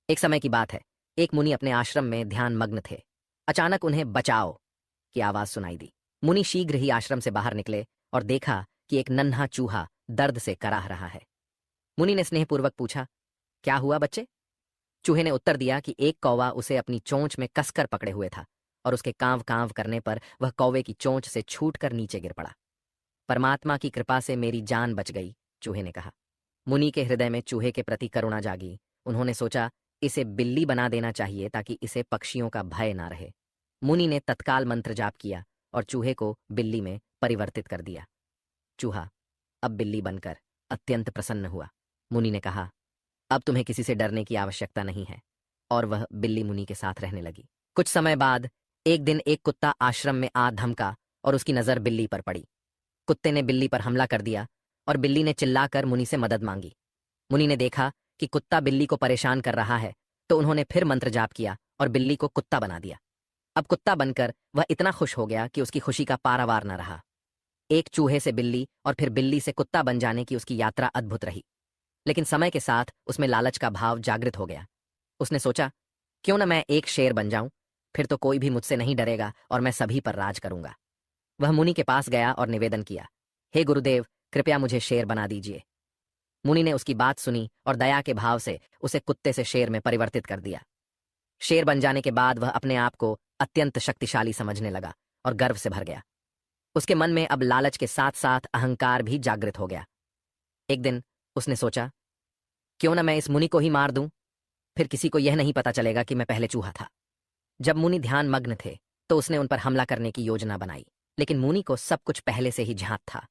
एक समय की बात है। एक मुनि अपने आश्रम में ध्यान मग्न थे। अचानक उन्हें बचाओ की आवाज सुनाई दी। मुनि शीघ्र ही आश्रम से बाहर निकले और देखा कि एक नन्हा चूहा दर्द से कराह रहा है। मुनि ने स्नेहपूर्वक पूछा, क्या हुआ बच्चे? चूहे ने उत्तर दिया कि एक कौवा उसे अपनी चोंच में कसकर पकड़े हुए था और उसके कांव कांव करने पर वह कौवे की चोंच से छूटकर नीचे गिर पड़ा। परमात्मा की कृपा से मेरी जान बच गई, चूहे ने कहा। मुनि के हृदय में चूहे के प्रति करुणा जागी। उन्होंने सोचा, इसे बिल्ली बना देना चाहिए ताकि इसे पक्षियों का भय ना रहे। मुनि ने तत्काल मंत्र जाप किया और चूहे को बिल्ली में परिवर्तित कर दिया। चूहा अब बिल्ली बनकर अत्यंत प्रसन्न हुआ। मुनि ने कहा, अब तुम्हें किसी से डरने की आवश्यकता नहीं है। और वह बिल्ली मुनि के साथ रहने लगी। कुछ समय बाद एक दिन एक कुत्ता आश्रम में आ धमका और उसकी नजर बिल्ली पर पड़ी। कुत्ते ने बिल्ली पर हमला कर दिया और बिल्ली ने चिल्लाकर मुनि से मदद मांगी। मुनि ने देखा कि कुत्ता बिल्ली को परेशान कर रहा है, तो उन्होंने फिर मंत्र जाप किया और बिल्ली को कुत्ता बना दिया। अब कुत्ता बनकर वह इतना खुश हो गया कि उसकी खुशी का पारावार न रहा। एक चूहे से बिल्ली और फिर बिल्ली से कुत्ता बन जाने की उसकी यात्रा अद्भुत रही। लेकिन समय के साथ उसमें लालच का भाव जागृत हो गया। उसने सोचा, क्यों न मैं एक शेर बन जाऊं, फिर तो कोई भी मुझसे नहीं डरेगा और मैं सभी पर राज करूंगा। वह मुनि के पास गया और निवेदन किया, हे गुरुदेव, कृपया मुझे शेर बना दीजिए। मुनि ने उसकी बात सुनी और दया के भाव से उसे कुत्ते से शेर में परिवर्तित कर दिया। शेर बन जाने के बाद वह अपने आप को अत्यंत शक्तिशाली समझने लगा और गर्व से भर गया। उसके मन में अब लालच के साथ साथ अहंकार भी जागृत हो गया। एक दिन उसने सोचा, क्यों न मैं इस मुनि को ही मार दूं, फिर किसी को यह नहीं पता चलेगा कि मैं पहले चूहा था। जब मुनि ध्यान मग्न थे तो उसने उन पर हमला करने की योजना बनाई, लेकिन मुनि को सब कुछ पहले से ही झांक था।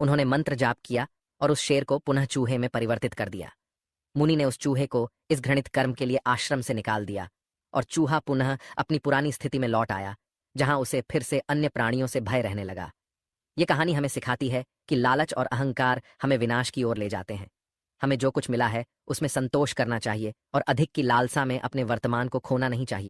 उन्होंने मंत्र जाप किया और उस शेर को पुनः चूहे में परिवर्तित कर दिया। मुनि ने उस चूहे को इस घृणित कर्म के लिए आश्रम से निकाल दिया और चूहा पुनः अपनी पुरानी स्थिति में लौट आया, जहां उसे फिर से अन्य प्राणियों से भय रहने लगा। ये कहानी हमें सिखाती है कि लालच और अहंकार हमें विनाश की ओर ले जाते हैं। हमें जो कुछ मिला है उसमें संतोष करना चाहिए और अधिक की लालसा में अपने वर्तमान को खोना नहीं चाहिए।